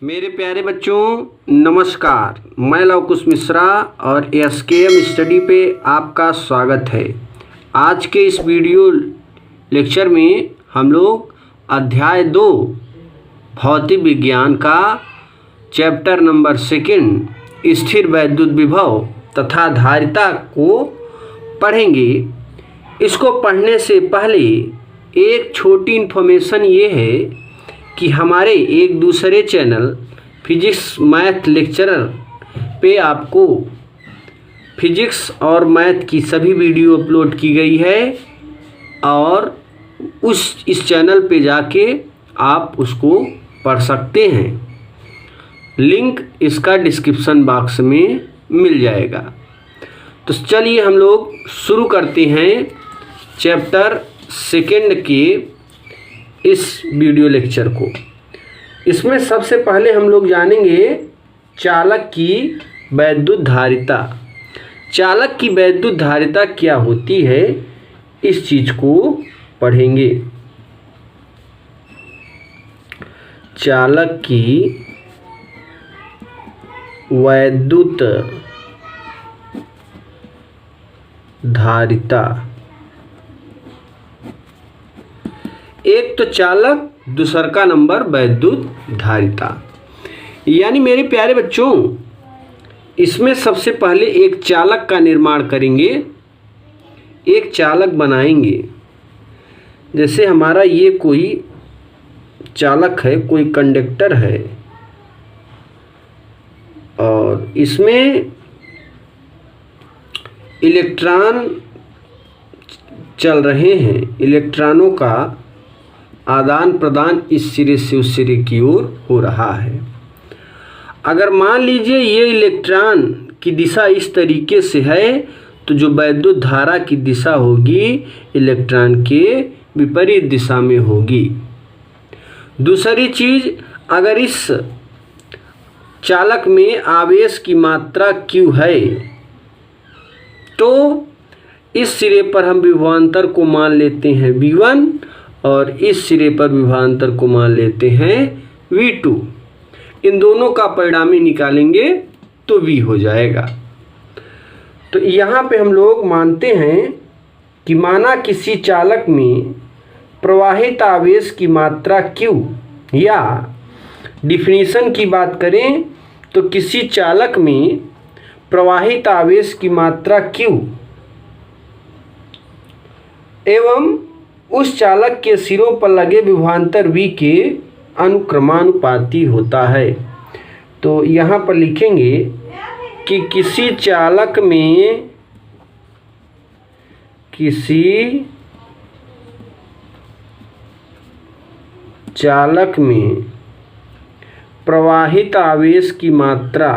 मेरे प्यारे बच्चों नमस्कार। मैं लवकुश मिश्रा और एसकेएम स्टडी पे आपका स्वागत है। आज के इस वीडियो लेक्चर में हम लोग अध्याय 2 भौतिक विज्ञान का चैप्टर नंबर 2 स्थिर वैद्युत विभव तथा धारिता को पढ़ेंगे। इसको पढ़ने से पहले एक छोटी इन्फॉर्मेशन ये है कि हमारे एक दूसरे चैनल फिजिक्स मैथ लेक्चरर पे आपको फिजिक्स और मैथ की सभी वीडियो अपलोड की गई है और इस चैनल पे जाके आप उसको पढ़ सकते हैं। लिंक इसका डिस्क्रिप्शन बॉक्स में मिल जाएगा। तो चलिए हम लोग शुरू करते हैं चैप्टर 2 के इस वीडियो लेक्चर को। इसमें सबसे पहले हम लोग जानेंगे चालक की वैद्युत धारिता। चालक की वैद्युत धारिता क्या होती है, इस चीज को पढ़ेंगे। चालक की वैद्युत धारिता, एक तो चालक, दूसर का नंबर वैद्युत धारिता। यानी मेरे प्यारे बच्चों, इसमें सबसे पहले एक चालक का निर्माण करेंगे, एक चालक बनाएंगे। जैसे हमारा ये कोई चालक है, कोई कंडक्टर है और इसमें इलेक्ट्रॉन चल रहे हैं। इलेक्ट्रॉनों का आदान प्रदान इस सिरे से उस सिरे की ओर हो रहा है। अगर मान लीजिए ये इलेक्ट्रॉन की दिशा इस तरीके से है तो जो वैद्युत धारा की दिशा होगी इलेक्ट्रॉन के विपरीत दिशा में होगी। दूसरी चीज, अगर इस चालक में आवेश की मात्रा Q है तो इस सिरे पर हम विभवांतर को मान लेते हैं V1 और इस सिरे पर विभवांतर को मान लेते हैं V2। इन दोनों का परिणामी निकालेंगे तो V हो जाएगा। तो यहाँ पे हम लोग मानते हैं कि माना किसी चालक में प्रवाहित आवेश की मात्रा Q, या डिफिनीशन की बात करें तो किसी चालक में प्रवाहित आवेश की मात्रा Q एवं उस चालक के सिरों पर लगे विभवांतर V के अनुक्रमानुपाती होता है। तो यहाँ पर लिखेंगे कि किसी चालक में प्रवाहित आवेश की मात्रा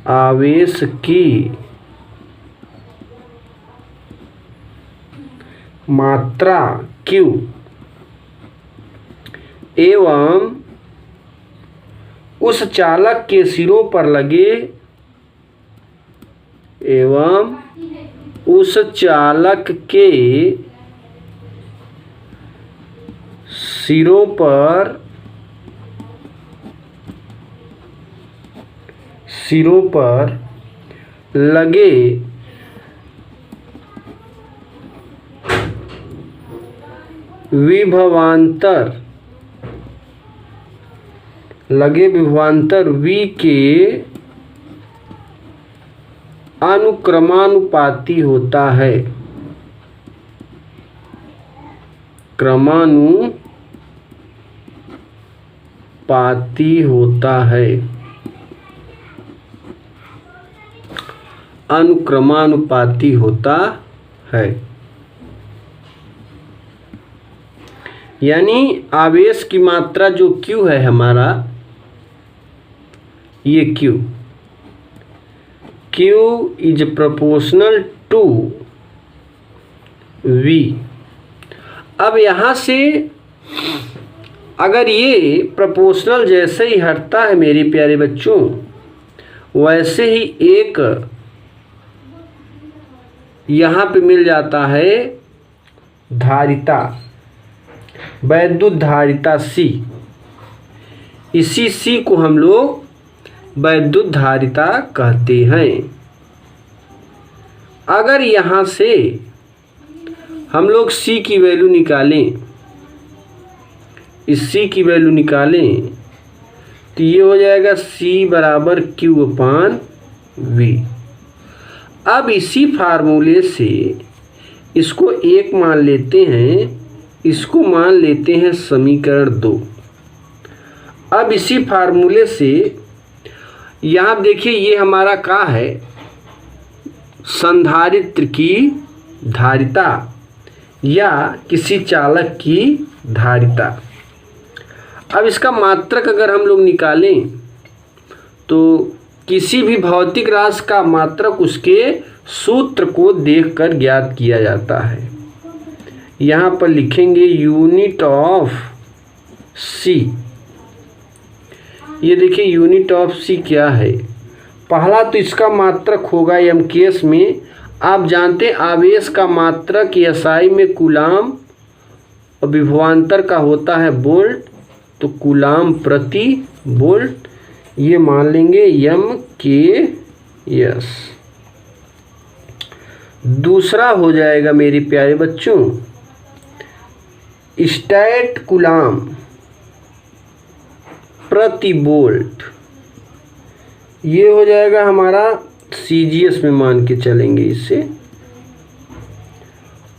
आवेश की मात्रा Q एवं उस चालक के सिरों पर लगे सिरों पर लगे विभवांतर V के अनुक्रमानुपाती होता है। अनुक्रमानुपाती होता है। यानी आवेश की मात्रा जो Q है हमारा, ये Q is proportional to V। अब यहाँ से अगर ये प्रोपोर्शनल जैसे ही हटता है मेरे प्यारे बच्चों, वैसे ही एक यहाँ पे मिल जाता है धारिता, वैद्युत धारिता C। इसी C को हम लोग वैद्युत धारिता कहते हैं। अगर यहाँ से हम लोग C की वैल्यू निकालें, इस C की वैल्यू निकालें तो ये हो जाएगा C बराबर Q/V। अब इसी फार्मूले से इसको 1 मान लेते हैं, इसको मान लेते हैं समीकरण 2। अब इसी फार्मूले से यहाँ देखिए ये हमारा क्या है, संधारित्र की धारिता या किसी चालक की धारिता। अब इसका मात्रक अगर हम लोग निकालें तो किसी भी भौतिक राशि का मात्रक उसके सूत्र को देखकर ज्ञात किया जाता है। यहाँ पर लिखेंगे यूनिट ऑफ C। ये देखिए यूनिट ऑफ C क्या है। पहला तो इसका मात्रक होगा m केस में, आप जानते हैं आवेश का मात्रक SI में कूलाम और विभवांतर का होता है वोल्ट, तो कूलाम प्रति वोल्ट, ये मान लेंगे MKS। दूसरा हो जाएगा मेरे प्यारे बच्चों स्टैट कूलाम प्रति वोल्ट, ये हो जाएगा हमारा CGS में मान के चलेंगे इससे।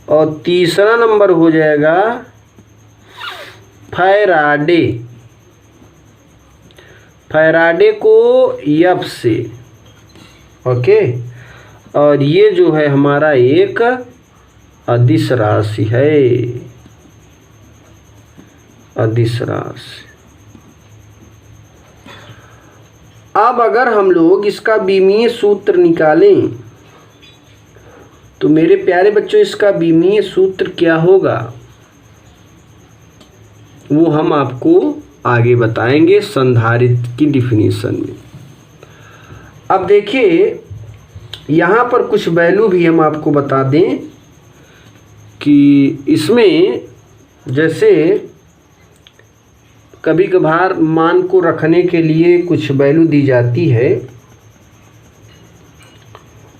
और तीसरा नंबर हो जाएगा फैराडे, फैराडे को F से, ओके। और ये जो है हमारा एक अदिश राशि है, अदिश राशि। अब अगर हम लोग इसका बीमीय सूत्र निकालें तो मेरे प्यारे बच्चों इसका बीमीय सूत्र क्या होगा वो हम आपको आगे बताएंगे संधारित्र की डिफिनीशन में। अब देखिए यहाँ पर कुछ वैल्यू भी हम आपको बता दें कि इसमें जैसे कभी कभार मान को रखने के लिए कुछ वैल्यू दी जाती है,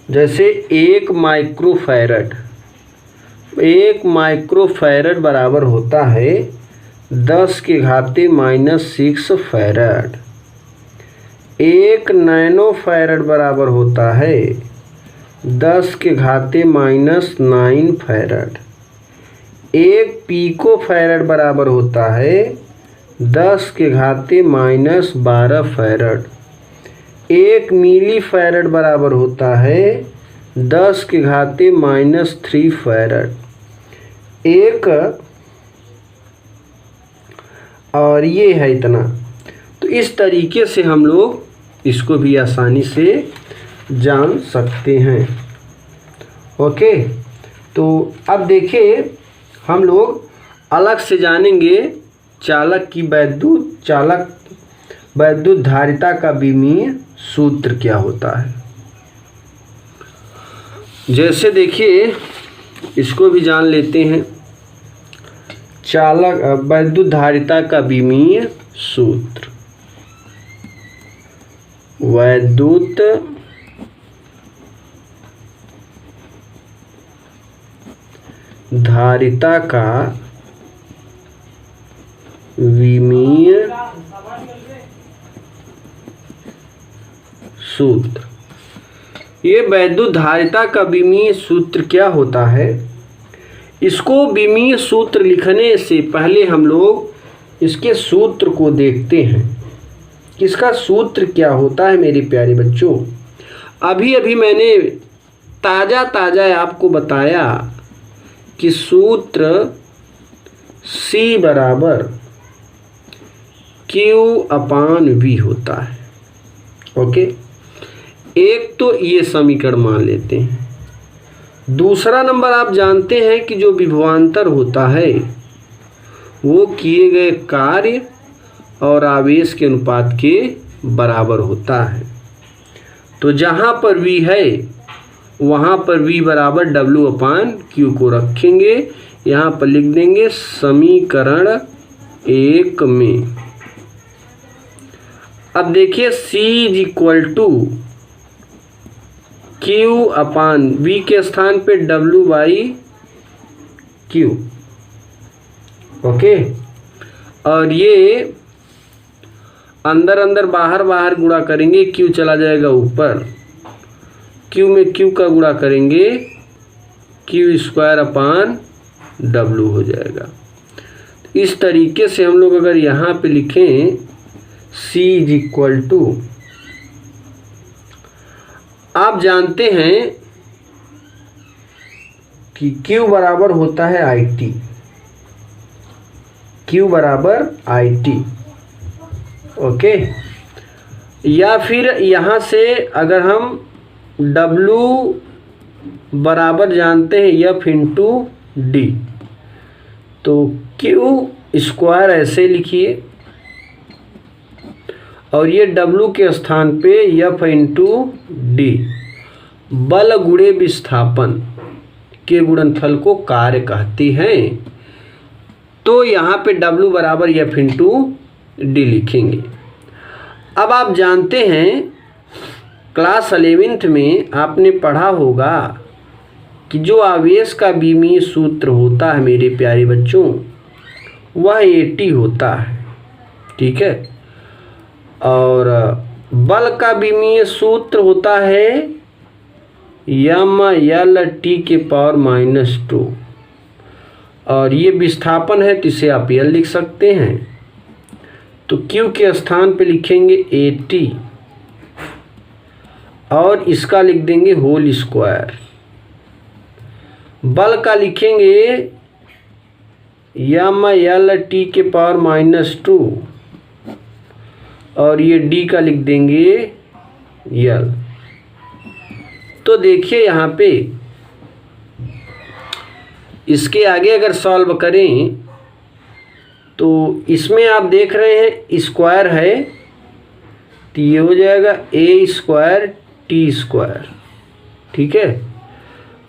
जैसे 1 माइक्रोफैरड, 1 माइक्रोफैरड बराबर होता है 10⁻⁻6 फैरड। 1 नैनोफैरड बराबर होता है 10⁻⁹ फैरड। 1 पिकोफैरड बराबर होता है 10⁻12 फैरड। 1 मिलीफैरड बराबर होता है 10⁻³ फैरड। एक और ये है इतना। तो इस तरीके से हम लोग इसको भी आसानी से जान सकते हैं, ओके। तो अब देखिए हम लोग अलग से जानेंगे चालक की वैद्युत धारिता का बीमीय सूत्र क्या होता है। जैसे देखिए इसको भी जान लेते हैं, चालक वैद्युत धारिता का बीमीय सूत्र। वैद्युत धारिता का विमीय सूत्र। ये वैद्युत धारिता का विमीय सूत्र क्या होता है, इसको विमीय सूत्र लिखने से पहले हम लोग इसके सूत्र को देखते हैं कि इसका सूत्र क्या होता है। मेरे प्यारे बच्चों, अभी अभी मैंने ताज़ा आपको बताया कि सूत्र C बराबर Q/V होता है, ओके। एक तो ये समीकरण मान लेते हैं। दूसरा नंबर आप जानते हैं कि जो विभवांतर होता है वो किए गए कार्य और आवेश के अनुपात के बराबर होता है। तो जहाँ पर V है वहाँ पर V बराबर W/Q को रखेंगे। यहाँ पर लिख देंगे समीकरण 1 में। अब देखिए C is equal to Q/V के स्थान पे W/Q। ओके, और ये अंदर अंदर बाहर बाहर गुणा करेंगे, Q चला जाएगा ऊपर, Q में Q का गुणा करेंगे, Q² हो जाएगा। इस तरीके से हम लोग अगर यहाँ पे लिखें C इज इक्वल टू, आप जानते हैं कि Q बराबर होता है IT, Q बराबर IT। ओके, या फिर यहाँ से अगर हम W बराबर जानते हैं F/D, तो Q² ऐसे लिखिए और ये W के स्थान पे F/D, बल गुणे विस्थापन के गुणनफल को कार्य कहती हैं। तो यहाँ पे W बराबर F/D लिखेंगे। अब आप जानते हैं क्लास 11th में आपने पढ़ा होगा कि जो आवेश का बीमीय सूत्र होता है मेरे प्यारे बच्चों, वह AT होता है, ठीक है। और बल का बीमीय सूत्र होता है mLT⁻², और ये विस्थापन है तो इसे आप L लिख सकते हैं। तो Q के स्थान पे लिखेंगे AT और इसका लिख देंगे होल स्क्वायर। बल का लिखेंगे mLT⁻² और ये D का लिख देंगे L। तो देखिए यहाँ पे इसके आगे अगर सॉल्व करें तो इसमें आप देख रहे हैं स्क्वायर है, तो ये हो जाएगा A² T², ठीक है।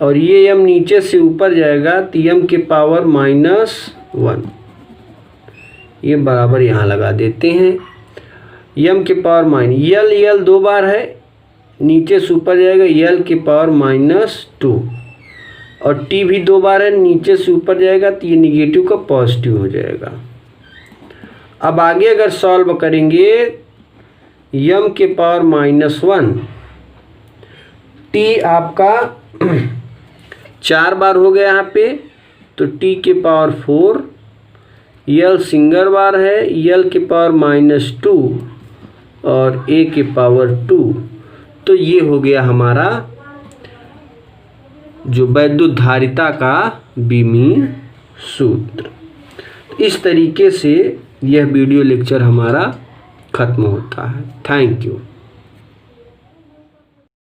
और ये m नीचे से ऊपर जाएगा तो m⁻⁻1, ये बराबर यहाँ लगा देते हैं। L 2 बार है, नीचे से ऊपर जाएगा L⁻², और T भी 2 बार है, नीचे से ऊपर जाएगा तो ये निगेटिव का पॉजिटिव हो जाएगा। अब आगे अगर सॉल्व करेंगे m⁻⁻1, T आपका 4 बार हो गया यहाँ पे, तो T⁴, L सिंगल बार है, L⁻⁻2 और A⁻2। तो ये हो गया हमारा जो वैद्युत धारिता का बीमीय सूत्र। इस तरीके से यह वीडियो लेक्चर हमारा खत्म होता है। Thank you.